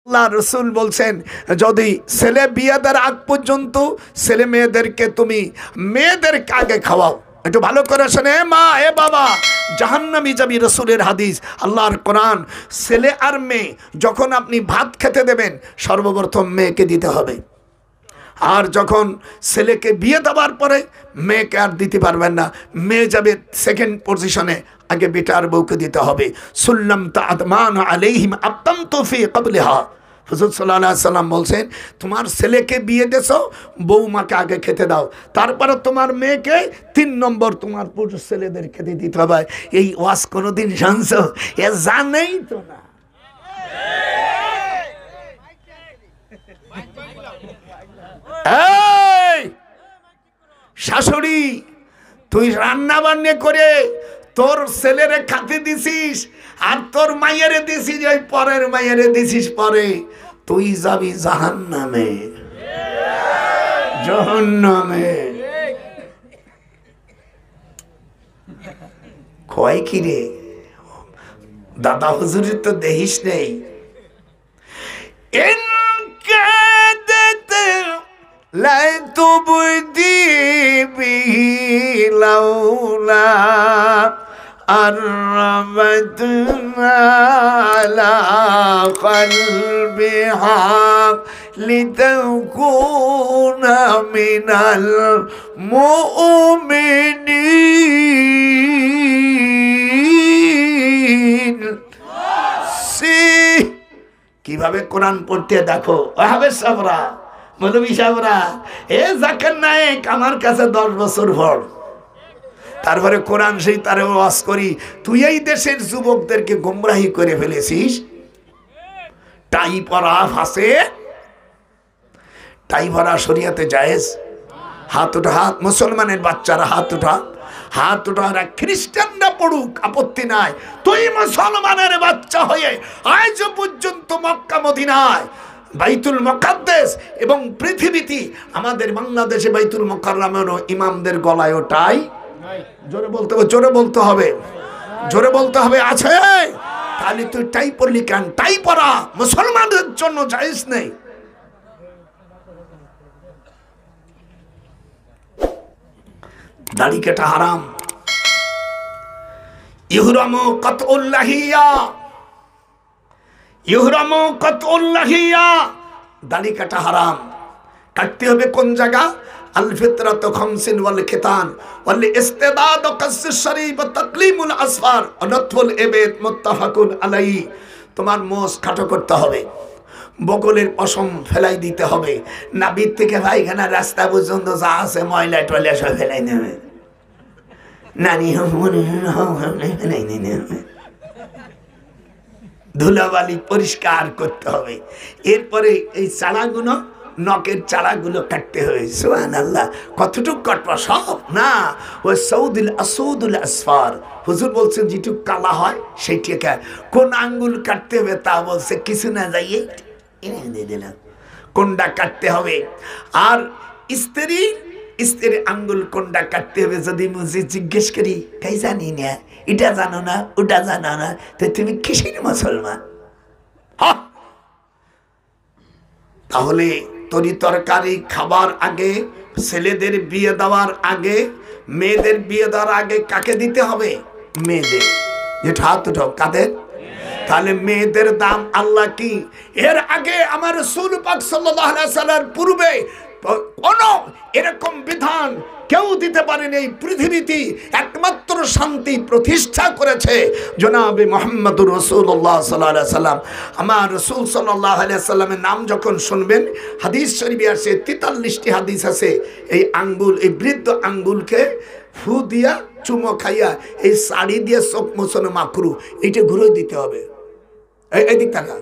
আল্লাহ রসুল বলছেন, যদি ছেলে বিয়ে দেওয়ার আগ পর্যন্ত ছেলে মেয়েদেরকে তুমি মেয়েদেরকে আগে খাওয়াও। একটু ভালো করে শোনে মা, এ বাবা, জাহান্নামী যাবি, রসুলের হাদিস, আল্লাহর কোরআন। ছেলে আর মেয়ে যখন আপনি ভাত খেতে দেবেন, সর্বপ্রথম মেয়েকে দিতে হবে। আর যখন ছেলেকে বিয়ে দেওয়ার পরে মেয়েকে আর দিতে পারবেন না, মেয়ে যাবে সেকেন্ড পজিশনে, আগে বেটা আর বউকে দিতে হবে। সুল্লাম তাদমান আলাইহিম আত্তামতু ফি ক্বাবলিহা। হুজুর সাল্লাল্লাহু আলাইহি সাল্লাম বলছেন, তোমার ছেলেকে বিয়ে দেছো, বৌমাকে আগে খেতে দাও, তারপরে তোমার মেয়েকে 3 নম্বর তোমার পুরুষ ছেলেদের খেতে দিতে হবে। এই ওয়াজ কোনোদিন শুনছো? এ জানেই তো না। এই শাশুড়ি, তুই রান্না বান্না করে তোর ছেলেরে খাতে দিছিস, আর তোর মাইয়ারে দিছিস, ওই পরের মাইয়ারে দিছিস পরে, তুই যাবি জাহান্নামে, জাহান্নামে। কয় কি রে দাদা, হুজুরের তো দেখিস নেই। لا تبدي به لولا أربتنا على قلبها لتكون من المؤمنين। কিভাবে কোরআন পড়তে দেখো, ওভাবে সাবরা মৌলবী সাহেবরা, এ জাকির নায়েক আমার কাছে 10 বছর পর, তারপরে কোরআন সেই তারে ওয়াজ করি, তুই এই দেশের যুবকদেরকে গোমরাহি করে ফেলেছিস। টাই পরা ফাঁসে, টাই পরা শরিয়াতে জায়েজ। হাত উঠা, হাত, মুসলমানের বাচ্চারা হাত উঠা, হাত উঠা। খ্রিস্টানরা পড়ুক, আপত্তি নাই। তুই মুসলমানের বাচ্চা হয়ে আজ পর্যন্ত মক্কা মদিনায়, বাইতুল মুকাদ্দাস এবং পৃথিবীতে, আমাদের বাংলাদেশে বাইতুল মুকাররমেরও ইমামদের গলায় ওটাই, জোরে বলতে হবে, জোরে বলতে হবে, জোরে বলতে হবে, আছে। তাহলে তুই টাই পরলি কেন? টাই পরা মুসলমানদের জন্য জায়েজ নেই। দাড়ি কাটা হারাম। ইহরামু কাতউল লাহিয়া, ইহরামু কাতউল লাহিয়া, দাড়ি কাটা হারাম। কাটতে হবে কোন জায়গা? আল ফিতরাতু খামসিন ওয়াল খিতান ওয়াল ইস্তিদাদ কাসস শরীফ ওয়া তাকলিমুল আসফার ওয়া নতফুল ইবাদ মুত্তাফাকুন আলাইহি। তোমার মোষ খাটো করতে হবে, বগলের পশম ফেলাই দিতে হবে, নাভির থেকে পায়খানা রাস্তা পর্যন্ত যা আছে ময়লা টয়লা সব ফেলাই নেবে, নানি ফেলাই নেবে, ধুলাবালি পরিষ্কার করতে হবে। এরপরে এই চালাগুলো, নখের চালাগুলো কাটতে হবে। সুবহানাল্লাহ, কতটুক কাটবা? সব না, ওই সৌদুল আসুদুল আসফার, হুজুর বলছেন যেটুক কালা হয় সেইটাকে। কোন আঙ্গুল কাটতে হবে তা বলছে কিছু না, যাইয়ে এনে দিলাম, কোনটা কাটতে হবে। আর স্ত্রী, স্ত্রীর আঙ্গুল কোনটা কাটতে হবে যদি মুঝে জিজ্ঞেস করি, তাই জানি না, এটা জানো না, ওটা জানো না, তো তুমি কিসের মুসলমান? তাহলে তরি তরকারি খাবার আগে, ছেলেদের বিয়ে দেওয়ার আগে, মেয়েদের বিয়ে দেওয়ার আগে কাকে দিতে হবে? মেয়েদের। যেটা হাত উঠাও, কাদের? তাহলে মেয়েদের দাম আল্লাহ কি? এর আগে আমার রাসূল পাক সাল্লাল্লাহু আলাইহি ওয়াসাল্লামের পূর্বে কোন এরকম বিধান কেউ দিতে পারেনি। এই পৃথিবীতে একমাত্র শান্তি প্রতিষ্ঠা করেছে জনাবে মুহাম্মদুর রাসূলুল্লাহ সাল্লাল্লাহু আলাইহি ওয়াসাল্লাম। আমার রাসূল সাল্লাল্লাহু আলাইহি ওয়াসাল্লামের নাম যখন শুনবেন, হাদিস শরীফে আছে, 43টি হাদিস আছে, এই আঙ্গুল, এই বৃদ্ধ আঙ্গুলকে ফু দিয়া, চুমো খাইয়া, এই শাড়ি দিয়ে চোখ মোছানো মাকরু, এইটা ঘুরে দিতে হবে। এই দিক থাকা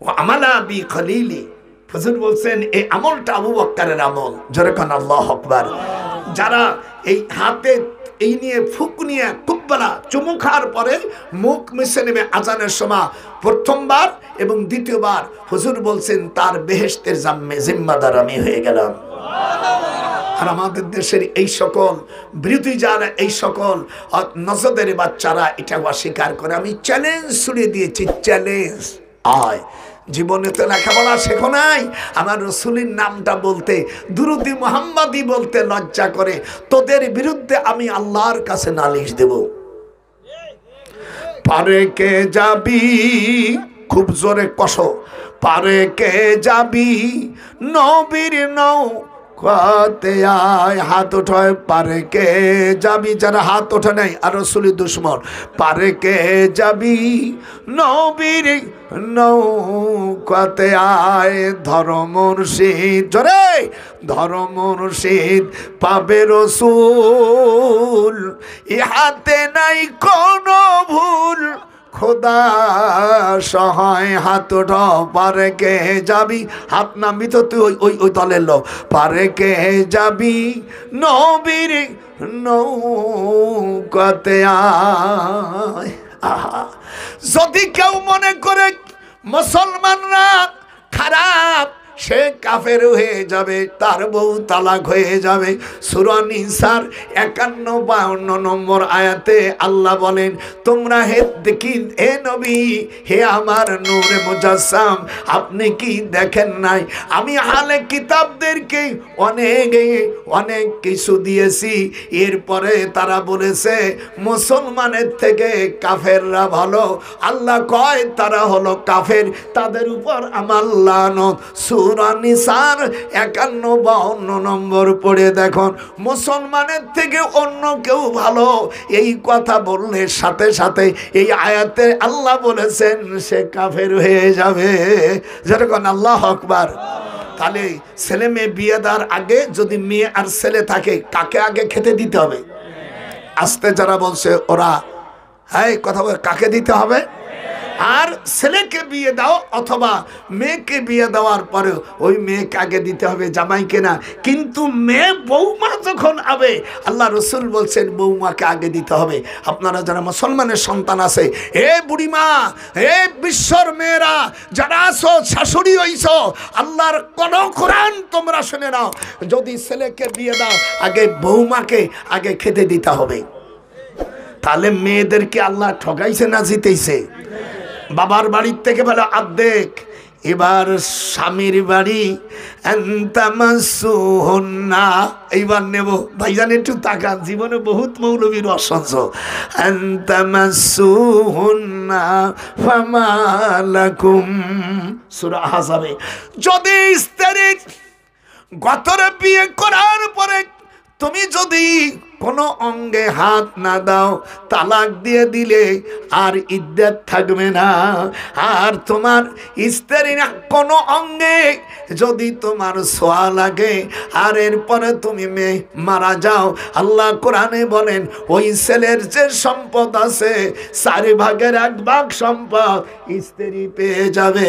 ও আমালা বি খলিলি, হুজুর বলছেন এই আমলটা আবু বকরের আমল। জোরে কোন আল্লাহু আকবার। যারা এই হাতে এই নিয়ে ফুক নিয়ে কুব্বালা চুমু খাওয়ার পরে মুখ মিশে নেবে আজানের সময় প্রথমবার এবং দ্বিতীয়বার, হুজুর বলছেন তার বেহেশতের জিম্মাদার আমি হয়ে গেলাম। আর আমাদের দেশের এই সকল বিরোধী যারা, এই সকল নজদের বাচ্চারা এটা অস্বীকার করে। আমি চ্যালেঞ্জ ছুড়ে দিয়েছি, চ্যালেঞ্জ। আয়, জীবনে তো লেখাপড়া শেখো নাই, আমার রসুলের নামটা বলতে, দুরুদি মুহাম্মাদি বলতে লজ্জা করে, তোদের বিরুদ্ধে আমি আল্লাহর কাছে নালিশ দেব। পারে কে যাবি, খুব জোরে কষো, পারে কে যাবি নবীর নৌকাতে আয়, হাত ওঠায়, পারে কে যাবি, যারা হাত ওঠে নাই আর রসুলের দুশ্মন, পারে কে যাবি নবীর নৌকাতে আয়, ধর মুর্শিদ, জোরে ধর মুর্শিদ পাবে রসুল, ইহাতে নাই কোনো ভুল, খোদা সহায়, হাত ওঠো, পারে কে যাবি, হাত নামবি তো তুই ওই ওই দলের লোক, পারে কে যাবি নবীর নৌকাতে আয়। আহা, যদি কেউ মনে করে মুসলমানরা খারাপ, সে কাফের হয়ে যাবে, তার বউ তালাক হয়ে যাবে। সূরা নিসার 51-52 নম্বর আয়াতে আল্লাহ বলেন, তোমরা হে দেখি, হে নবী, হে আমার নূরে মুজাসসাম, আপনি কি দেখেন নাই আমি আহলে কিতাবদেরকে অনেক কিছু দিয়েছি, এরপরে তারা বলেছে মুসলমানের থেকে কাফেররা ভালো। আল্লাহ কয় তারা হলো কাফের, তাদের উপর আমার লানত। সূরা নিসার 51-52 নম্বর পড়ে দেখুন, মুসলমানের থেকে অন্য কেউ ভালো, এই কথা বললে সাথে সাথে এই আয়াতে আল্লাহ বলেছেন সে কাফের হয়ে যাবে। যেরকম আল্লাহু আকবার। তাহলে ছেলে মেয়ে বিয়ে দেওয়ার আগে যদি মেয়ে আর ছেলে থাকে, কাকে আগে খেতে দিতে হবে? আস্তে যারা বলছে ওরা, হ্যাঁ কথা বলে, কাকে দিতে হবে? আর ছেলেকে বিয়ে দাও অথবা মেয়েকে বিয়ে দেওয়ার পরে ওই মেয়েকে আগে দিতে হবে, জামাইকে না। কিন্তু মেয়ে বৌমা যখন আবে, আল্লাহ রসুল বলছেন বৌমাকে আগে দিতে হবে। আপনারা যারা মুসলমানের সন্তান আছে, হে বুড়িমা, হে বিশ্বর মেয়েরা যারা আছো, শাশুড়ি হইছ, আল্লাহর কোরআন তোমরা শুনে নাও, যদি ছেলেকে বিয়ে দাও আগে বৌমাকে আগে খেতে দিতে হবে। তাহলে মেয়েদেরকে আল্লাহ ঠকাইছে না জিতেইছে? বাবার বাড়ির থেকে বলে আর্ধেক, এবার স্বামীর বাড়ি, এইবার নেব। ভাইজান একটু তাকান, জীবনে বহুত মৌলবীর অসংস। সূরা আহজাবে, যদি স্ত্রীর গতরে বিয়ে করার পরে তুমি যদি কোনো অঙ্গে হাত না দাও, তালাক দিয়ে দিলে আর ইদ্যত থাকবে না। আর তোমার স্ত্রী না কোনো অঙ্গে যদি তোমার ছোঁয়া লাগে আর এরপরে তুমি মারা যাও, আল্লাহ কোরআনে বলেন ওই ছেলের যে সম্পদ আছে 4/1 সম্পদ স্ত্রী পেয়ে যাবে।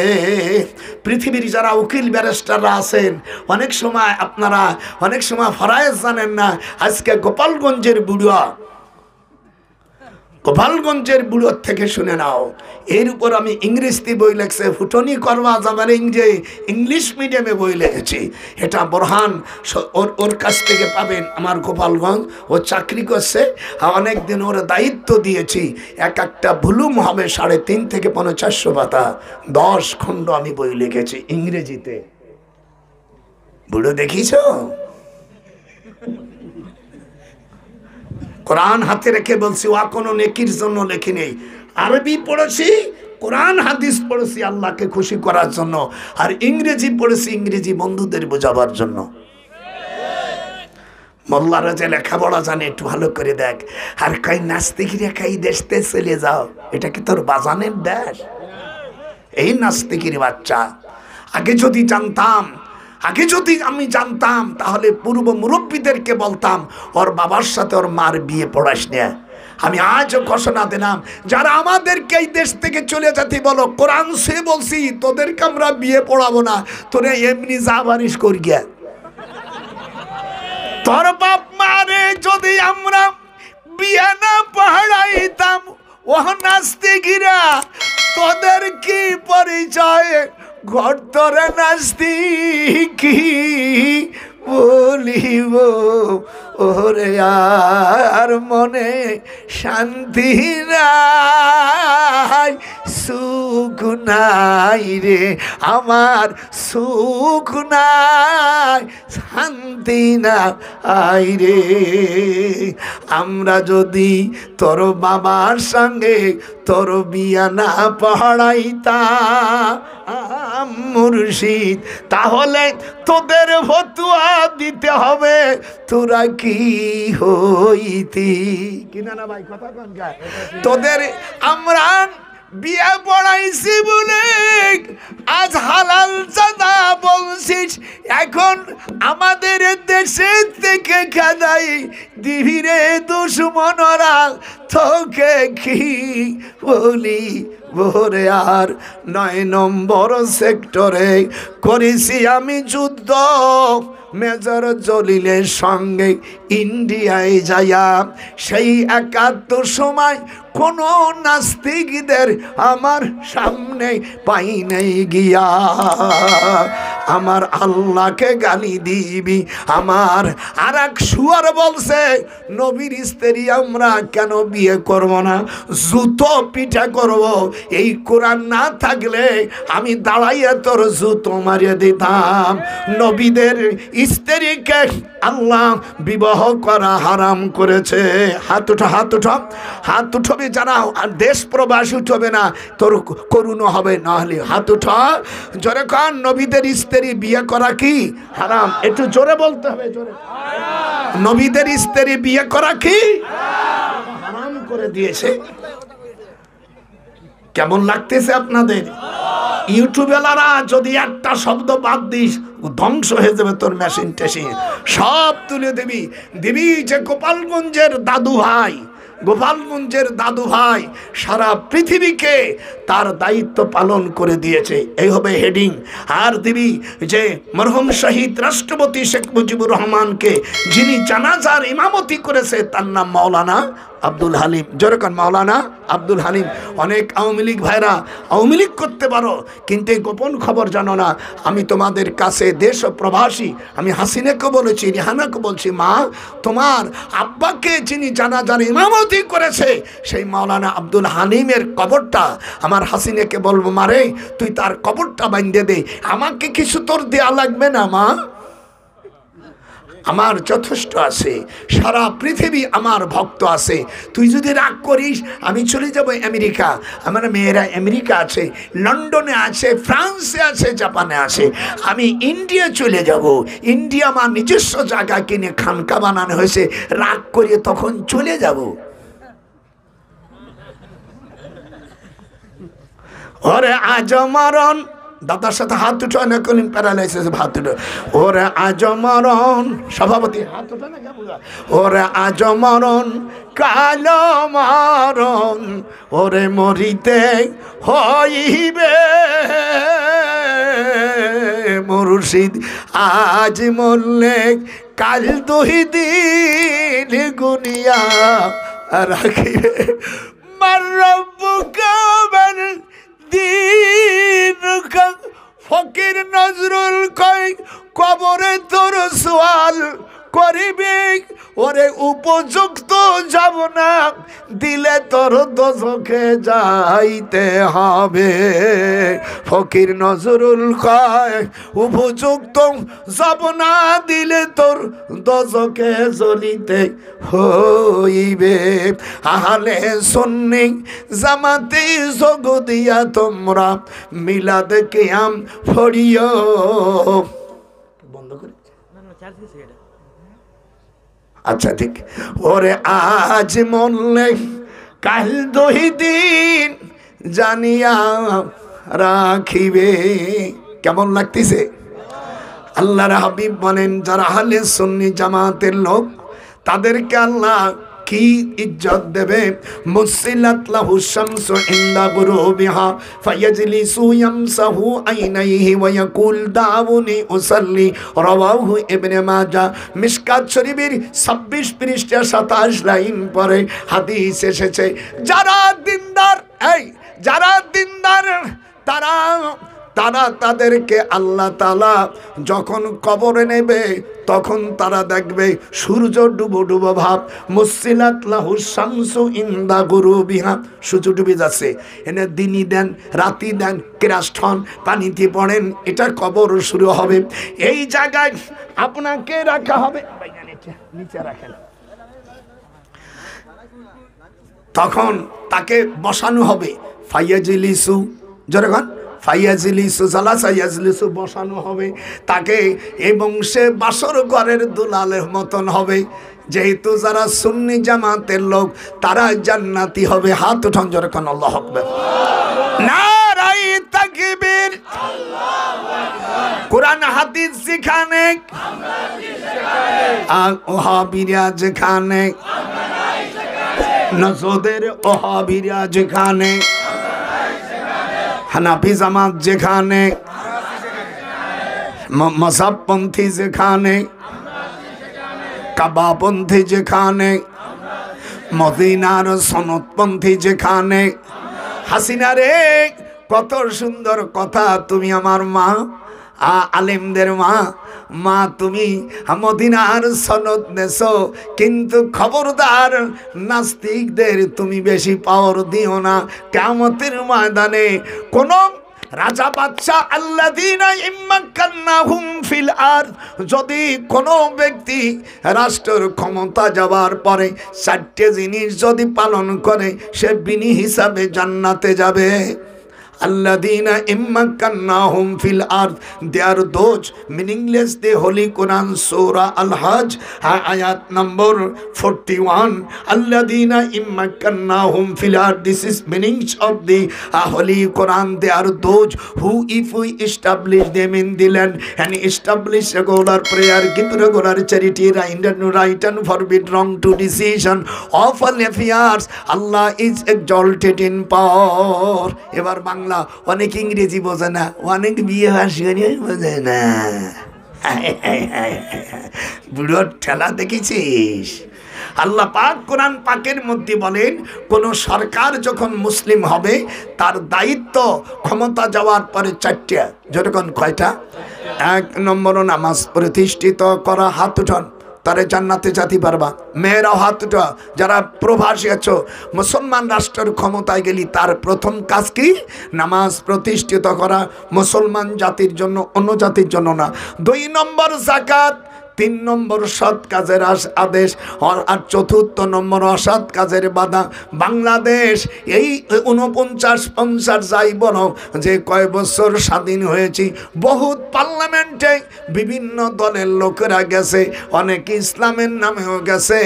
পৃথিবীর যারা উকিল ব্যারিস্টাররা আছেন, অনেক সময় আপনারা অনেক সময় ফরায়েজ জানেন না। আজকে গোপালগঞ্জের বুড়োর থেকে শুনে নাও। এর উপর আমি ইংরেজি বই লেখছে, ফুটনি করবা যাবার ইংলিশ মিডিয়ামে বই লিখেছি। এটা বোরহান ওর কাছ থেকে পাবেন। আমার গোপালগঞ্জ, ও চাকরি করছে, অনেক দিন ওর দায়িত্ব দিয়েছি। একটা ভুলুম হবে 3.5 থেকে 400 পাতা, 10 খণ্ড আমি বই লিখেছি ইংরেজিতে। বুড়ো দেখিছ? কোরআন হাতে রেখে বলছি, ওয়া কোনো নেকির জন্য লেখি নেই। আরবি পড়েছি, কোরআন হাদিস পড়েছি আল্লাহকে খুশি করার জন্য, আর ইংরেজি পড়েছি ইংরেজি বন্ধুদের বোঝাবার জন্য। মোল্লারা যে লেখাপড়া জানে একটু ভালো করে দেখ। আর কই নাস্তিকরা কই দেশতে চলে যাও, এটা কি তোর বাজানের দেশ? এই নাস্তিকের বাচ্চা। আগে যদি আমি জানতাম তাহলে পূর্ব মুরব্বীদেরকে বলতাম ওর বাবার সাথে ওর মার বিয়ে পড়াস না। আমি আজও ঘোষণা দিলাম, যারা আমাদেরকে এই দেশ থেকে চলে যেতে বলো, কোরআন সে বলছি তোদেরকে আমরা বিয়ে পড়াবো না, তোরা এমনি যা বারিশ করি গিয়া। তোর বাপ মারে যদি আমরা বিয়ে না পড়াইতাম, ও নাস্তিকরা তোদের কি পরিচয়? ঘর তোরা নাস্তিকি বলিব ওরে আর মনে শান্তি নাই সুখ নাই রে আমার সুখ নাই শান্তি নাই রে আমরা যদি তোর বাবার সঙ্গে তোর বিয়া না পড়াইতাম মুর্শিদ তাহলে তোদের ফতুয়া দিতে হবে তোরা কি হইতি কিনা না ভাই কথা কোন গায় তোদের আমরা বিয়া পড়াইছি বলে আজ হালাল চাঁদা বলছিস এখন আমাদের দেশে থেকে খাদাই দিভিরে দুশ্মনরা তোকে কি বলি ভোরে আর 9 নম্বর সেক্টরে করেছি আমি যুদ্ধ মেজর জলিলের সঙ্গে ইন্ডিয়ায় যাইয়া সেই 71 সময় কোনো নাস্তিকদের আমার সামনে পাই নাই গিয়া আমার আল্লাহকে গালি দিবি আমার আর এক শুয়ার বলছে নবীর স্ত্রী আমরা কেন বিয়ে করব না জুতো পিঠা করব এই কোরআন না থাকলে আমি দাঁড়াইয়া তোর জুতো মারিয়ে দিতাম নবীদের স্ত্রীকে আল্লাহ বিবাহ করা হারাম করেছে হাত উঠো হাত উঠো হাত উঠবে যারা দেশ প্রবাসী উঠবে না তোর করুণ হবে না হলে হাত উঠো জোরে কান নবীদের স্ত্রী বিয়ে করা কি হারাম একটু জোরে বলতে হবে জোরে নবীদের স্ত্রী বিয়ে করা কি হারাম করে দিয়েছে কেমন লাগতেছে আপনাদের ইউটিউবেলারা যদি একটা শব্দ বাদ দিস ধ্বংস হয়ে যাবে তোর মেশিন টেশিন সব তুলে দিবি দিবি যে গোপালগঞ্জের দাদু ভাই সারা পৃথিবীকে তার দায়িত্ব পালন করে দিয়েছে এই হবে হেডিং আর দিবি যে মরহুম শহীদ রাষ্ট্রপতি শেখ মুজিবুর রহমানকে যিনি জানাজার ইমামতি করেছে তার নাম মাওলানা আব্দুল হালিম যেরকম মাওলানা আব্দুল হালিম অনেক আওয়ামী লীগ ভাইরা আওয়ামী লীগ করতে পারো কিন্তু এই গোপন খবর জানো না আমি তোমাদের কাছে দেশ প্রবাসী আমি হাসিনাকে বলেছি রিহানাকে বলছি মা তোমার আব্বাকে যিনি জানাজার ইমামতি করেছে সেই মাওলানা আব্দুল হালিমের কবরটা আমার হাসিনাকে বলবো মারে তুই তার কবরটা বাঁধিয়ে দে আমাকে কিছু তোর দেয়া লাগবে না মা আমার যথেষ্ট আছে সারা পৃথিবী আমার ভক্ত আছে তুই যদি রাগ করিস আমি চলে যাব আমেরিকা আমার মেয়েরা আমেরিকা আছে লন্ডনে আছে ফ্রান্সে আছে জাপানে আছে আমি ইন্ডিয়া চলে যাব ইন্ডিয়া আমার নিজস্ব জায়গা কিনে খানকা বানানো হয়েছে রাগ করিয়ে তখন চলে যাব ওরে আজ মরণ দাদার সাথে হাত উঠো না কলিম প্যারালাইসিস হাত উঠো ওরে আজ মরণ সভাপতি হাত উঠো না ওরে আজ মরণ কালো মরণ ওরে মরিতে হইবে মুর্শিদ আজ মরলে কাল 2 দিন গুনিয়া রাখিবে মার রব্বুকা দিন ফকির নজরুল কই কবরে তোর সওয়াল করিবে ওরে উপযুক্ত যাব না দিলে তোর দোজখে যাইতে হবে ফকির নজরুল কয় উপযুক্ত যাব না দিলে তোর দোজখে জ্বলিতে হইবে আহলে সুন্নি জামাতে যোগ দিয়া তোমরা মিলাদ কিয়াম পড়িও বন্ধ করে আচ্ছা ঠিক ওরে আজ মরলে কাল 2 দিন জানিয়া রাখিবে কেমন লাগতেছে আল্লাহর হাবিব বলেন যারা আহলে সুন্নি জামাতের লোক তাদেরকে আল্লাহ কি ইজ্জত দেবে মুসিলাত লাহু শামসু ইনদা গুরুবিহা ফায়াজলিসু ইয়ামসাহু আইনাইহি ওয়া ইয়াকুল দাউনি উসাল্লি রাওয়াহু ইবনে মাজাহ মিশকাত শরীফের 26 পৃষ্ঠা 27 লাইন পরে হাদিস এসেছে যারা দিনদার তারা তারা তাদেরকে আল্লাহ তাআলা যখন কবরে নেবে তখন তারা দেখবে সূর্য ডুবো ডুবো ভাব, মুসিলাত লাহু শামসু ইনদা গুরুবিহা, সূর্য ডুবে যাচ্ছে, এনে দিনই দেন রাতি দেন ক্রাষ্টন পানিতে পড়েন, এটা কবর শুরু হবে। এই জায়গায় আপনাকে রাখা হবে, নিচে রাখেন, তখন তাকে বসানো হবে। ফাইয়াজিলিসু, যখন ফাইয়াজিলিসু জালাসা ইয়াজলিসু, বসানো হবে তাকে, এবং সে বাসর ঘরের দুলালের মতন হবে। যেহেতু যারা সুন্নি জামাতের লোক তারা জান্নাতি হবে। হাত উঠান যখন আল্লাহু আকবার, নারাই তাকবীর, কোরআন হাদিস যেখানে, ওহাবিরা যেখানে, নজদের ওহাবিরা যেখানে, হানাফি জামাত যেখানে, মযহাবপন্থী যেখানে, কাবাপন্থী যেখানে, মদিনার সনদপন্থী যেখানে। হাসিনা রে, কত সুন্দর কথা, তুমি আমার মা, আলেমদের মা, মা তুমি মদিনার সনদ নেছো, কিন্তু খবরদার নাস্তিকদের তুমি বেশি পাওয়ার দিও না। কিয়ামতের ময়দানে কোন রাজা বাদশাহ আল্লাযীনা ইম্মাক্কান্নাহুম ফিল আরদ, যদি কোনো ব্যক্তি রাষ্ট্রের ক্ষমতা যাওয়ার পরে 4টে জিনিস যদি পালন করে, সে বিনি হিসাবে জান্নাতে যাবে। Alladina immakannahum fil ard, they are those, meaningless, the Holy Quran, Surah Al-Hajj, ayat number 41. Alladina immakannahum fil ard, this is meanings of the Holy Quran. They are those who, if we establish them in the land and establish regular prayer, give regular charity, right and forbid wrong to decision of all affairs, Allah is exalted in power. এবার বাংলা অনেক ইংরেজি বোঝে না, অনেক বিয়ে হাসিয়ে বোঝে না, বুড়োর ঠেলা দেখেছিস। আল্লাহ পাক কোরআন পাকের মধ্যে বলেন, কোন সরকার যখন মুসলিম হবে তার দায়িত্ব ক্ষমতা যাওয়ার পরে 4টা, যখন কয়টা? 1 নম্বর নামাজ প্রতিষ্ঠিত করা। হাত উঠান, তারে জান্নাতে যেতে পারবা। মেয়েরাও হাত উঠা, যারা প্রবাসী আছো, মুসলমান রাষ্ট্রের ক্ষমতায় গেলি তার প্রথম কাজ কি? নামাজ প্রতিষ্ঠিত করা, মুসলমান জাতির জন্য, অন্য জাতির জন্য না। 2 নম্বর যাকাত, 3 নম্বর সৎ কাজের আদেশ, আর 4 নম্বর অসৎ কাজের বাধা। বাংলাদেশ এই 49-50 যাই বলো, যে কয় বছর স্বাধীন হয়েছি, বহুত পার্লামেন্টে বিভিন্ন দলের লোকেরা গেছে, অনেকে ইসলামের নামেও গেছে,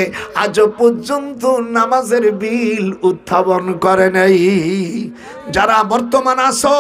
আজও পর্যন্ত নামাজের বিল উত্থাপন করে নাই। যারা বর্তমান আছো,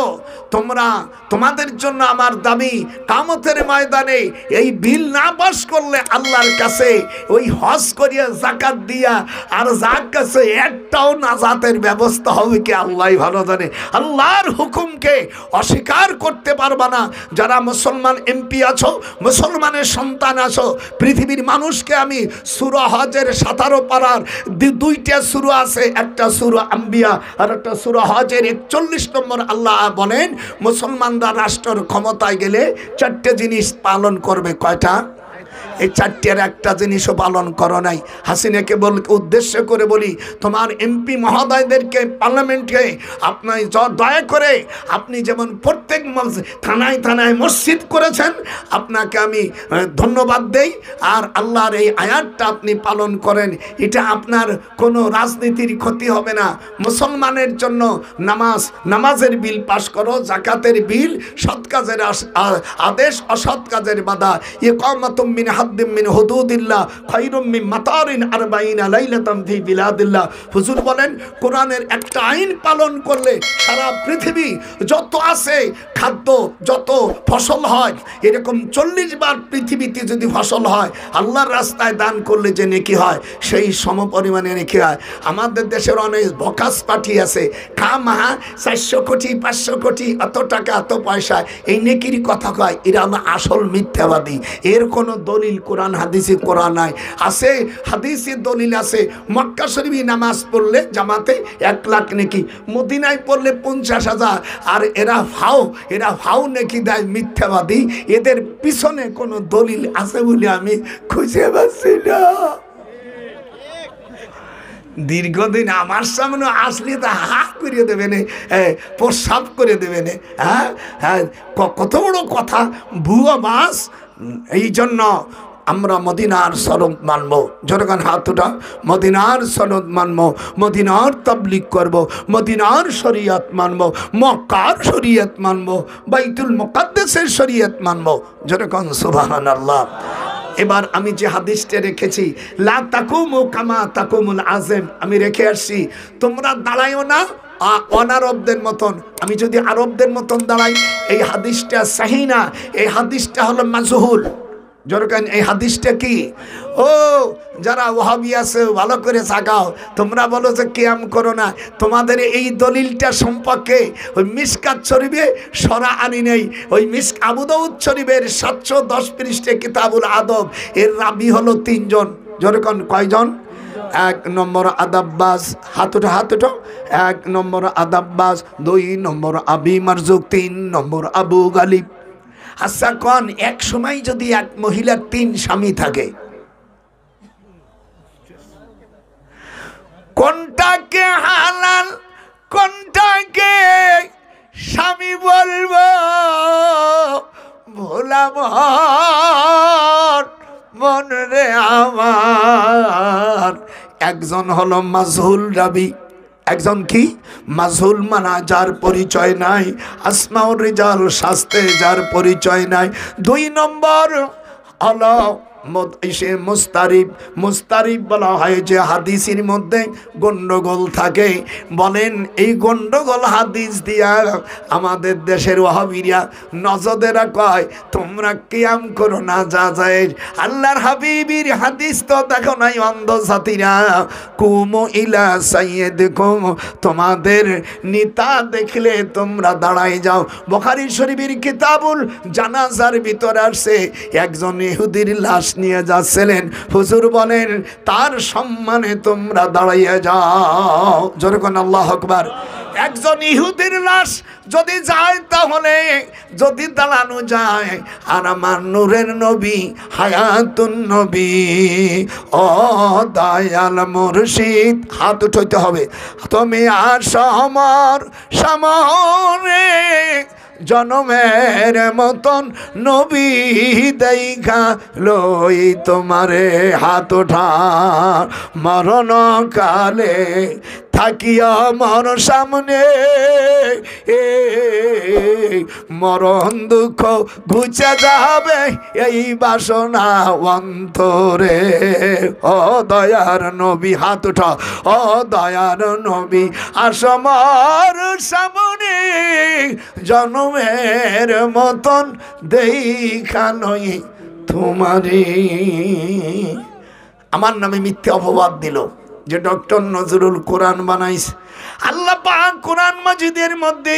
তোমরা, তোমাদের জন্য আমার দাবি, কিয়ামতের ময়দানে এই বিল না পাস করলে আল্লাহর কাছে ওই হজ করিয়া যাকাত দিয়া আর যার কাছে একটাও নাজাতের ব্যবস্থা হবে কি আল্লাহই ভালো জানে। আল্লাহর হুকুমকে অস্বীকার করতে পারবা না। যারা মুসলমান এমপি আছো, মুসলমানের সন্তান আছো, পৃথিবীর মানুষকে আমি সূরা হজের 17 পারার 2টা সূরা আছে, একটা সূরা আম্বিয়া আর একটা সূরা হজের 41 নম্বর। আল্লাহ বলেন, মুসলমানরা রাষ্ট্রের ক্ষমতায় গেলে 4টে জিনিস পালন করবে। কয়টা? এই 4টের একটা জিনিসও পালন করো নাই। হাসিনাকে উদ্দেশ্য করে বলি, তোমার এমপি মহোদয়দেরকে, পার্লামেন্টকে আপনি দয়া করে, আপনি যেমন প্রত্যেক থানায় থানায় মসজিদ করেছেন, আপনাকে আমি ধন্যবাদ দেই। আর আল্লাহর এই আয়াতটা আপনি পালন করেন, এটা আপনার কোনো রাজনীতির ক্ষতি হবে না। মুসলমানের জন্য নামাজের বিল পাশ করো, যাকাতের বিল, সৎ কাজের আদেশ, অসৎ কাজের বাধা। ইকামাতুম মিন হাদ্দিম মিন হুদুদিল্লাহ খায়রুম মিন মাতারিন 40 লাইলাতান ফি বিলাদিল্লাহ। হুজুর বলেন, কোরআনের একটা আইন পালন করলে সারা পৃথিবী যত আছে খাদ্য, যত ফসল হয়, এরকম 40 বার পৃথিবীতে যদি ফসল হয়, আল্লাহর রাস্তায় দান করলে যে নেকি হয়, সেই সমপরিমাণে নেকি হয়। আমাদের দেশের অনেক বকাস পার্টি আছে, খামাহা 400 কোটি 500 কোটি এত টাকা এত পয়সা এই নেকির কথা কয়, এরা হলো আসল মিথ্যাবাদী। এর কোনো দলিল কোরআন হাদিসে কোরআন নাই। আছে হাদিসে দলিল আছে, মক্কা শরীফে নামাজ পড়লে জামাতে 1 লাখ নেকি, মদিনায় পড়লে 50,000। আর এরা এরা হাউ নাকি দেয় মিথ্যাবাদী, এদের পিছনে কোনো দলিল আছে বলে আমি খুঁজে পাচ্ছি না। দীর্ঘদিন আমার সামনে আসলে তা হাত করিয়ে দেবে না, প্রস্রাব করে দেবে না। হ্যাঁ হ্যাঁ, কত বড় কথা, ভুয়া মাস। এই জন্য আমরা মদিনার সনদ মানবো, জনগণ হাত উঠা, মদিনার সনদ মানবো, মদিনার তাবলীগ করব, মদিনার শরীয়ত মানবো, মক্কার শরীয়ত মানবো, বাইতুল মুকাদ্দাসের শরীয়ত মানবো, জনগণ সুবহানাল্লাহ। এবার আমি যে হাদিসটা রেখেছি, লা তাকুমু কামা তাকুমুল আযম, আমি রেখে আসছি, তোমরা দাঁড়াইও না অনারবদের মতন। আমি যদি আরবদের মতন দাঁড়াই, এই হাদিসটা সহিহ না, এই হাদিসটা হলো মাজহুল। জরকান এই হাদিসটা কি? ও যারা ওয়াহাবি আছে ভালো করে সাগাও, তোমরা বলো যে কিয়াম করো না, তোমাদের এই দলিলটা সম্পর্কে ওই মিশকাত শরীফে সরা আনি নেই। ওই আবু দাউদ শরীফের 710 পৃষ্ঠা কিতাবুল আদব, এর রাবি হলো 3 জন। জরকান কয়জন? 1 নম্বর আদাব্বাস, হাত উঠো হাত উঠো, 1 নম্বর আদাব্বাস, 2 নম্বর আবি মারজুক, 3 নম্বর আবু গালিব। আচ্ছা কোন এক সময় যদি এক মহিলার 3 স্বামী থাকে, কোনটাকে হালাল কোনটাকে স্বামী বলবো? ভোলাম মন রে আমার। একজন হলো মাজহুল রাবি, একজন কি মাজহুল, মানা যার পরিচয় নাই, আসমাউর রিজাল শাস্তে যার পরিচয় নাই। 2 নম্বর হলো মুস্তারিব। মুস্তারিব বলা হয় যে হাদিসের মধ্যে গন্ডগোল থাকে। বলেন এই গন্ডগোল হাদিস দিয়া আমাদের দেশের ওয়াহাবিরা নজদেরা কয় তোমরা কিয়াম করো না, যা যায় আল্লাহর হাবিবির হাদিস তো দেখো নাই অন্ধ জাতিরা। কুমু ইলা সাইয়্যিদিকুম, তোমাদের নেতা দেখলে তোমরা দাঁড়াই যাও। বুখারী শরীফের কিতাবুল জানাজার ভিতরে আসছে, একজন ইহুদির লাশ নিয়ে যাচ্ছিলেন, হুজুর বলেন তার সম্মানে তোমরা দাঁড়াইয়া যাও। যেরকম আল্লাহু আকবার। একজন ইহুদির লাশ যদি যায়, তাহলে যদি দাঁড়ানো যায়, আর আমার নূরের নবী হায়াতুন নবী ও দয়াল মুর্শিদ, হাত উঠাইতে হবে, তুমি আসো আমার সামনে, জনমের মতন নবী দেখা লই তোমারে, হাত ওঠা মরণ কালে থাকিয়া মর সামনে, মরণ দুঃখ ঘুচে যাবে এই বাসনা অন্তরে। ও দয়ার নবী, হাত ওঠা, ও দয়ার নবী আসো মর সামনে, জনমের মতন দেখা নই তোমারে। আমার নামে মিথ্যে অপবাদ দিল যে ডক্টর নজরুল কোরআন বানাইছে। আল্লাহ পাক কোরআন মাজিদের মধ্যে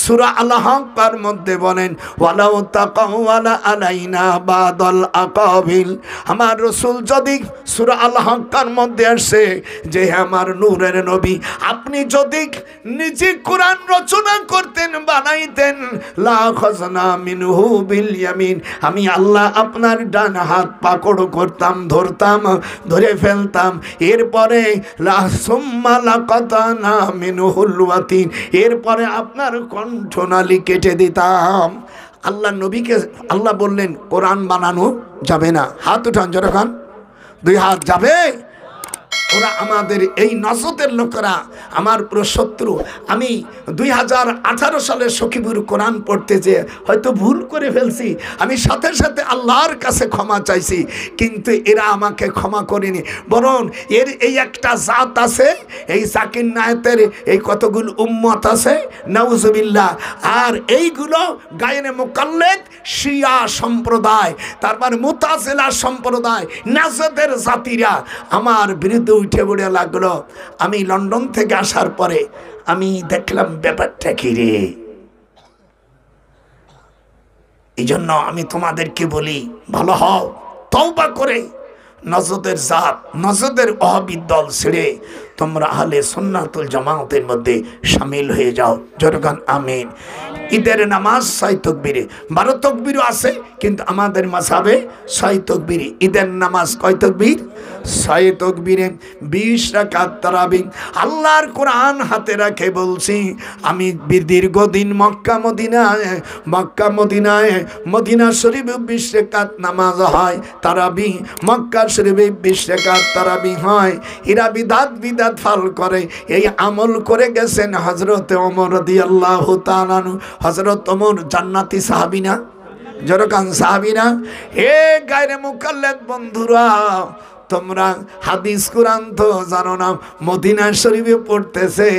সূরা আল-হাক্কার মধ্যে বলেন ওয়ালাউ তাকাওয়ালা আলাইনা বাদাল আকাবিল। আমার রাসূল যদি সূরা আল-হাক্কার মধ্যে আসে যে আমার নূরের নবী, আপনি যদি নিজে কোরআন রচনা করতেন, বানাইতেন, লা খাযনা মিনহু বিল ইয়ামিন, আমি আল্লাহ আপনার ডান হাত পাকড় করতাম, ধরতাম, ধরে ফেলতাম, এরপরে লা সুম্মা লাকাতানা মিনহুল ওয়াতিন, এরপরে আপনার কণ্ঠনালী কেটে দিতাম। আল্লাহ নবীকে আল্লাহ বললেন কোরআন বানানো যাবে না। হাত উঠান, যখন 2 হাত যাবে। ওরা আমাদের এই নজদের লোকেরা আমার পুরো শত্রু। আমি 2018 সালে সখীপুর কোরআন পড়তে যেয়ে হয়তো ভুল করে ফেলছি, আমি সাথে সাথে আল্লাহর কাছে ক্ষমা চাইছি, কিন্তু এরা আমাকে ক্ষমা করেনি। বরং এর এই একটা জাত আছে, এই জাকির নায়েতের এই কতগুলো উম্মত আছে, নাউজুবিল্লাহ। আর এইগুলো গায়নে মুকাল্লিদ শিয়া সম্প্রদায়, তারপর মুতাজিলা সম্প্রদায়, নাজদের জাতিরা আমার বিরুদ্ধে উঠে পড়ে লাগলো। আমি লন্ডন থেকে আসার পরে আমি দেখলাম ব্যাপারটা কি রে। এই জন্য আমি তোমাদেরকে বলি ভালো হও, তওবা করে নজদের জাত, নজদের ওয়াহাবী দল ছেড়ে তোমরা আহলে সুন্নাতুল জামাতের মধ্যে শামিল হয়ে যাও। জনগণ আমিন। ঈদের নামাজ 6 তাকবীরে, 12 তাকবীরও আছে, কিন্তু আমাদের মাযহাবে 6 তাকবীরে। ঈদের নামাজ কয় তাকবীর? 6 তাকবীরে 20 রাকাত তারাবিহ। আল্লাহর কোরআন হাতে রাখে বলছি, আমি দীর্ঘদিন মক্কা মদিনায় মদিনা শরীফে 20 রাকাত নামাজ হয় তারাবিহ, মক্কা শরীফে 20 রাকাত তারাবিহ হয়। এরা বিদাত ফাল করে, এই আমল করে গেছেন হযরত ওমর রাদিয়াল্লাহু তাআলা আনহু। হযরত ওমর জান্নাতি সাহাবী না? জরকান সাহাবী না? হে গায়রে মুকাল্লাদ বন্ধুরা, তোমরা হাদিস কোরআন তো জানো না, মদিনা শরীফে পড়তেছে,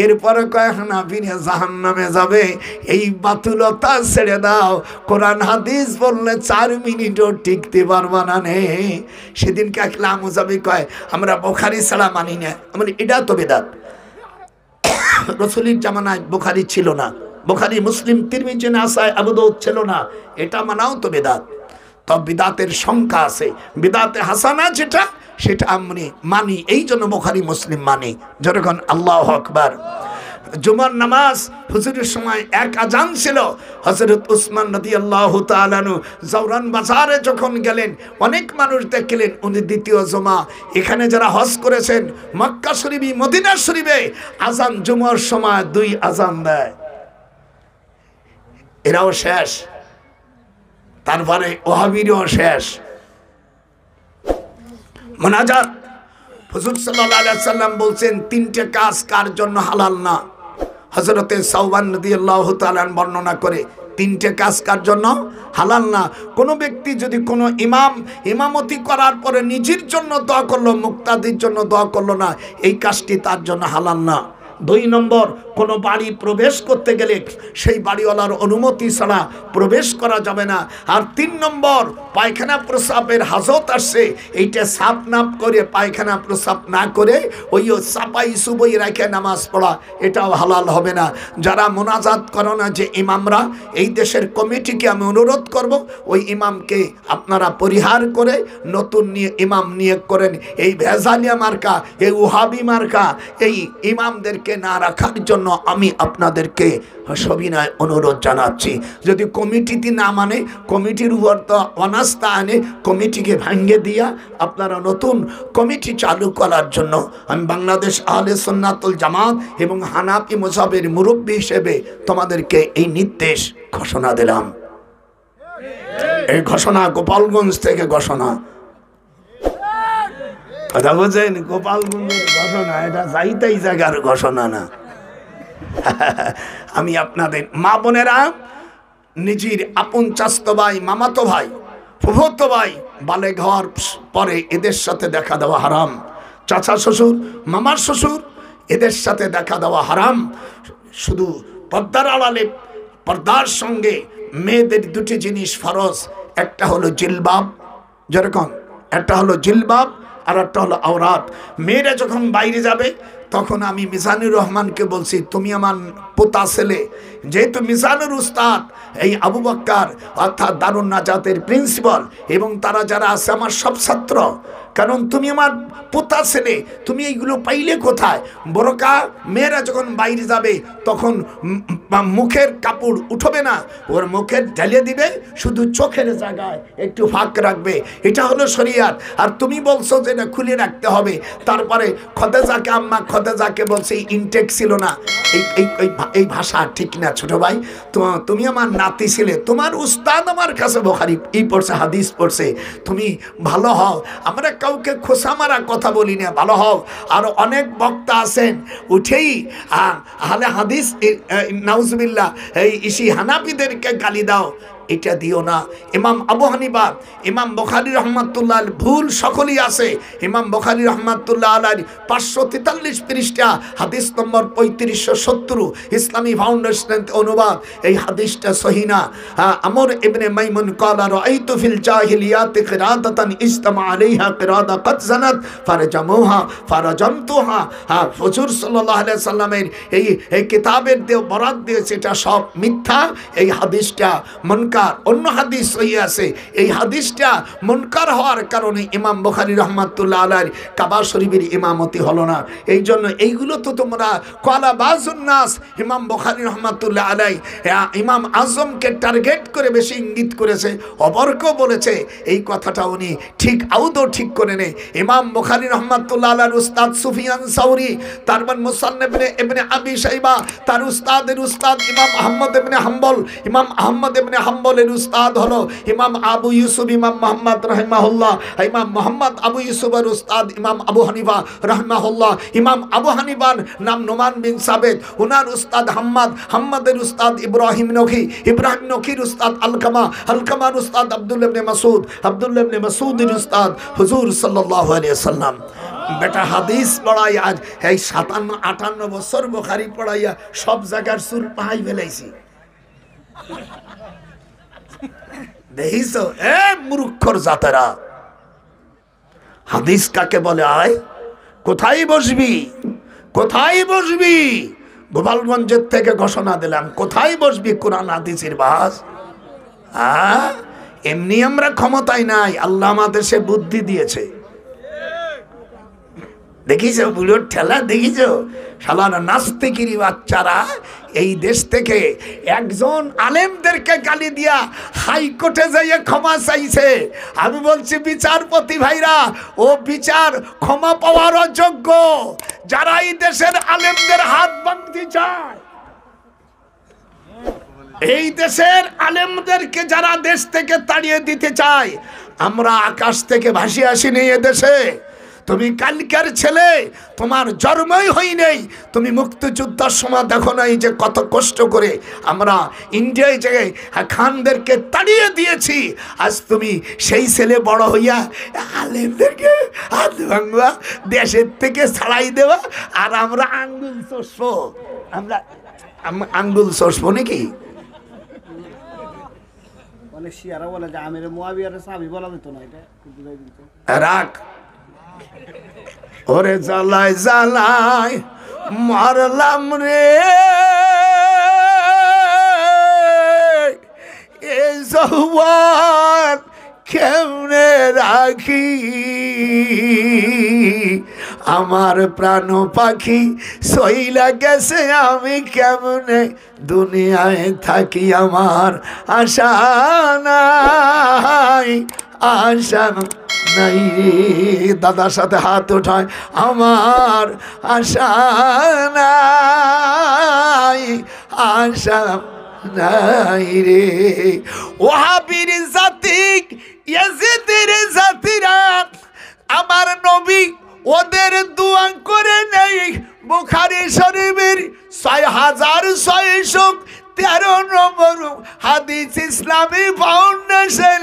এরপরে কয় হানাফিরা জাহান্নামে যাবে। এই বাতুলতা ছেড়ে দাও, কোরআন হাদিস বললে 4 মিনিটও টিকতে পারবা না। নে সেদিন কাকলা মুজাবি কয় আমরা বুখারী ছাড়া মানি না। মানে এটা তো বেদাত। রাসূলের জামানায় বুখারী ছিল না, বুখারী মুসলিম তিরমিজি নাসাই আবু দাউদ ছিল না, এটা মানাও তো বেদাত। তো বিদাতের সংখ্যা আছে, বিদাতে হাসানা যেটা সেটা আমি মানি, এই জন্য বুখারী মুসলিম মানি। যখন আল্লাহু আকবার। জুমার নামাজ হুজুরের সময় এক আজান ছিল। হযরত উসমান রাদিয়াল্লাহু তাআলা আনহু জাওরান বাজারে যখন গেলেন, অনেক মানুষ দেখলেন উনি দ্বিতীয় জুমা। এখানে যারা হজ করেছেন মক্কা শরীফে মদিনা শরীফে আজান জুমার সময় 2 আজান দেয়, এরাও শেষ। তারপরে ওয়াহাবিরও শেষ। মুনাজাত হুজুর সাল্লাল্লাহু আলাইহি সাল্লাম বলছেন 3টে কাজ কার জন্য হালাল না। হযরতে সাওবান রাদিয়াল্লাহু তাআলা বর্ণনা করে 3টে কাজ কার জন্য হালাল না। কোনো ব্যক্তি যদি কোনো ইমামতি করার পরে নিজের জন্য দোয়া করলো, মুক্তাদির জন্য দোয়া করলো না, এই কাজটি তার জন্য হালাল না। 2 নম্বর, কোনো বাড়ি প্রবেশ করতে গেলে সেই বাড়িওয়ালার অনুমতি ছাড়া প্রবেশ করা যাবে না। আর 3 নম্বর, পায়খানা প্রস্রাবের হাজত আসছে, এইটা সাফ নাপ করে পায়খানা প্রস্রাব না করে ওই চাপাই সুবই রেখে নামাজ পড়া, এটাও হালাল হবে না। যারা মোনাজাত করো না যে ইমামরা, এই দেশের কমিটিকে আমি অনুরোধ করব, ওই ইমামকে আপনারা পরিহার করে নতুন ইমাম নিয়োগ করেন। এই ভেজালিয়া মার্কা, এই ওহাবি মার্কা, এই ইমামদেরকে না রাখার জন্য আমি আপনাদেরকে সবিনয় অনুরোধ জানাচ্ছি। যদি কমিটিতে না মানে, কমিটির উপর তো অনাস্থা আনে, কমিটিকে ভাঙ্গে দিয়া আপনারা নতুন কমিটি চালু করার জন্য আমি বাংলাদেশ আহলে সুন্নাতুল জামাত এবং হানাফি মাযহাবের মুরব্বী হিসেবে তোমাদেরকে এই নির্দেশ ঘোষণা দিলাম। এই ঘোষণা গোপালগঞ্জ থেকে ঘোষণা, কথা বলছেন? গোপালগঞ্জের ঘোষণা, এটা যাইতেই জায়গার ঘোষণা না। আমি আপনাদের মা বোনেরা, নিজের আপন চাচতো ভাই, মামাতো ভাই, ফুফাতো ভাই বালেগ হওয়ার পরে এদের সাথে দেখা দেওয়া হারাম। চাচা শ্বশুর, মামার শ্বশুর, এদের সাথে দেখা দেওয়া হারাম। শুধু পর্দার আড়ালে পর্দার সঙ্গে মেয়েদের 2টি জিনিস ফরজ। একটা হলো জিলবাব, যেরকম একটা হলো জিলবাব আর একটা হলো আওরাত। মেয়েরা যখন বাইরে যাবে তখন আমি মিজানুর রহমানকে বলছি, তুমি আমার পোতা ছেলে, যেহেতু মিজানুর উস্তাদ এই আবু বক্কর অর্থাৎ দারুন নাজাতের প্রিন্সিপাল এবং তারা যারা আছে আমার সব ছাত্র, কারণ তুমি আমার পোতা ছেলে, তুমি এইগুলো পাইলে কোথায়? বোরকা মেয়েরা যখন বাইরে যাবে তখন মুখের কাপড় উঠবে না, ওর মুখের ঢেলে দিবে, শুধু চোখের জায়গায় একটু ফাঁক রাখবে, এটা হলো শরিয়াত। আর তুমি বলছো যে এটা খুলে রাখতে হবে। তারপরে খদেজাকে আম্মা খদেজাকে বলছে ইনটেক ছিল না, এই ভাষা ঠিক না ছোট ভাই, তুমি আমার নাতি ছিলে, তোমার উস্তাদ আমার কাছে বুখারী পড়ছে, হাদিস পড়ছে, তুমি ভালো হও। আমরা কাউকে খোসা মারা কথা বলি না, ভালো হও। আর অনেক বক্তা আছেন উঠেই আহলে হাদিস নাউজুবিল্লাহ এই ইসি হানাফিদেরকে গালি দাও, এটা দিও না। ইমাম আবু হানিফা, ইমাম বুখারী রহমাতুল্লাহ ভুল সকলেই আছে। ইমাম বুখারী রহমাতুল্লাহ আলাইহি 543 পৃষ্ঠা হাদিস নম্বর 3570 ইসলামী ফাউন্ডেশন অনুবাদ, এই হাদিসটা সহিহ না। আমর ইবনে মাইমুন ক্বালা রাআইতু ফিল জাহিলিয়াত কিরাদাতান ইজতামা আলাইহা কিরাদা কাদ জানাত ফারজামুহা ফারজামতুহা। হুজুর সাল্লাল্লাহু আলাইহি সাল্লামের এই কিতাবের বরাত দিয়েছে, এটা সব মিথ্যা। এই হাদিসটা মুনকার মুনকার, অন্য হাদিস সহি আছে, এই হাদিসটা মুনকার হওয়ার কারণে ইমাম বুখারী রাহমাতুল্লাহ আলাইহি কাবা শরীফের ইমামতি হলো না। এই জন্য এইগুলো তো তোমরা ক্বালা বাযুন নাস, ইমাম বুখারী রাহমাতুল্লাহ আলাইহি ইমাম আজমকে টার্গেট করে বেশি ইঙ্গিত করেছে, অপরকে বলেছে এই কথাটা উনি ঠিক আউদও ঠিক করে নেই। ইমাম বুখারী রাহমাতুল্লাহ আলাইহির উস্তাদ সুফিয়ান সাউরি, তারপর মুসান্নাফ ইবনে আবি শাইবা, তার উস্তাদের উস্তাদ ইমাম আহমদ ইবনে হাম্বল, ইমাম আহমদ ইবনে হাম্বলের উস্তাদ হলো ইমাম আবু ইউসুফ ইমাম মুহাম্মদ রাহিমাহুল্লাহ, ইমাম মুহাম্মদ আবু ইউসুফের উস্তাদ ইমাম আবু হানিফা রাহিমাহুল্লাহ, ইমাম আবু হানিফার নাম নোমান বিন সাবেত, ওনার উস্তাদ হাম্মাদ, হাম্মাদের উস্তাদ ইব্রাহিম নখী, ইব্রাহিম নখীর উস্তাদ আলকামা, আলকামার উস্তাদ আব্দুল্লাহ ইবনে মাসউদ, আব্দুল্লাহ ইবনে মাসউদের উস্তাদ হুজুর সাল্লাল্লাহু আলাইহি ওয়াসাল্লাম। বেটা হাদিস পড়াই আজ এই 57-58 বছর বুখারী পড়াইয়া সব জায়গার চুল পাহাই ফেলাইছি। দেখিস এ মূর্খর জাতেরা, হাদিস কাকে বলে? আয় কোথায় বসবি, কোথায় বসবি? গোপালগঞ্জের থেকে ঘোষণা দিলাম, কোথায় বসবি কোরআন হাদিসের বাস? এমনি আমরা ক্ষমতায় নাই, আল্লাহ আমাদের সে বুদ্ধি দিয়েছে। দেখিস বুড়োর ঠেলা, দেখিস শালারা নাস্তিকিরি বাচ্চারা এই দেশ থেকে একজন আলেমদেরকে গালি দিয়া হাইকোর্টে যাইয়ে ক্ষমা চাইছে। আমি বলছি বিচারপতি ভাইরা, ও বিচার ক্ষমা পাওয়ার অযোগ্য যারা এই দেশের আলেমদের হাত ভাঙতে চায়, এই দেশের আলেমদেরকে যারা দেশ থেকে তাড়িয়ে দিতে চায়। আমরা আকাশ থেকে ভাসিয়ে আসিনি এ দেশে। তুমি কালকের ছেলে, তোমার জন্মই হয় নাই, তুমি মুক্তিযুদ্ধের সময় দেখো নাই যে কত কষ্ট করে আমরা ইন্ডিয়ায় যে খানদেরকে তাড়িয়ে দিয়েছি। আজ তুমি সেই ছেলে বড় হইয়া আলেমদেরকে হাত ভাঙবা, দেশের থেকে ছাড়াই দেওয়া, আর আমরা আঙ্গুল চষবো। আমরা আঙ্গুল চষবো নাকি? রাখ ওরে জ্বালায় জ্বালায় মারলাম রে, এ যৌবন কেমনে রাখি, আমার প্রাণ পাখি সইলা গেছে, আমি কেমনে দুনিয়ায় থাকি, আমার আশা নাই, আশা নাই। দাদার সাথে হাত উঠায়, আমার আশা নাই, আশা নাই রে। ওয়াহাবির জাতিক ইয়াজিদের জাতিরা আমার নবী ওদের দোয়া করে নেই। বুখারী শরীফের 6613 নম্বর হাদিস ইসলামী ফাউন্ডেশন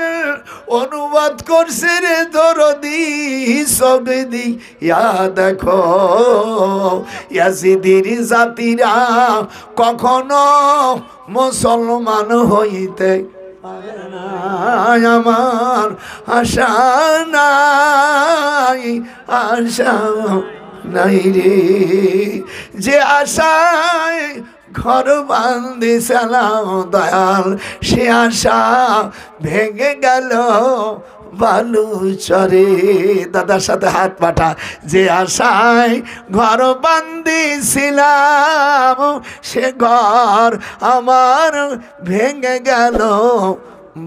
অনুবাদ করছে রে দরদি সগদি। ইয়া দেখো ইয়াজিদের জাতিরা কখনো মুসলমান হইতে পারে না, আমার আশা নাই, আশা নাই রে। যে আশায় ঘর বান্ধিছিলাম দয়াল, সে আশা ভেঙে গেল বালু চরে। দাদার সাথে হাত পাঠা। যে আশায় ঘর বান্ধিছিলাম, সে ঘর আমার ভেঙে গেল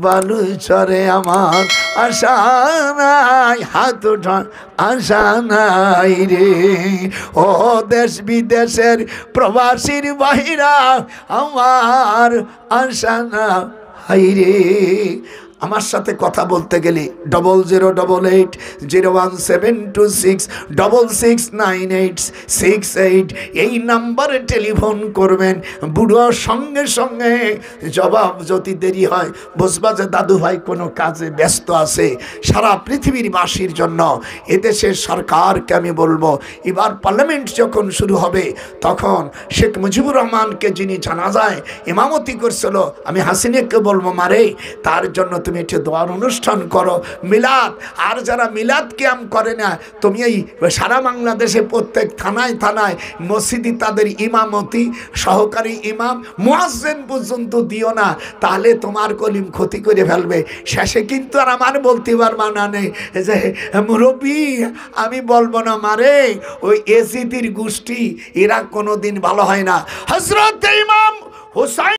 বালু চরে, আমার আশা নাই, হাত উঠান, আশা নাই রে। ও দেশ বিদেশের প্রবাসীর বাহিরা, আমার আশা নাই রে। আমার সাথে কথা বলতে গেলে 00880172666986 এই নাম্বারে টেলিফোন করবেন। বুড়োর সঙ্গে সঙ্গে জবাব যদি দেরি হয় বুঝবা যে দাদু ভাই কোনো কাজে ব্যস্ত আছে। সারা পৃথিবীর বাসীর জন্য এদেশের সরকারকে আমি বলবো, এবার পার্লামেন্ট যখন শুরু হবে তখন শেখ মুজিবুর রহমানকে যিনি জানাজায় ইমামতি করছিল, আমি হাসিনাকে বলবো মারে তার জন্য তুমি একটু দোয়ার অনুষ্ঠান করো, মিলাদ। আর যারা মিলাদ কিয়াম করে না, তুমি এই সারা বাংলাদেশে প্রত্যেক থানায় থানায় মসজিদে তাদের ইমামতি, সহকারী ইমাম, মুয়াজ্জিন পর্যন্ত দিও না, তাহলে তোমার কলিম ক্ষতি করে ফেলবে। শেষে কিন্তু আর আমার বলতে পারবা না নেই যে মুরব্বী আমি বলবো না, মারে ওই এসিতির গোষ্ঠী এরা কোনোদিন ভালো হয় না। হযরত ইমাম হুসাইন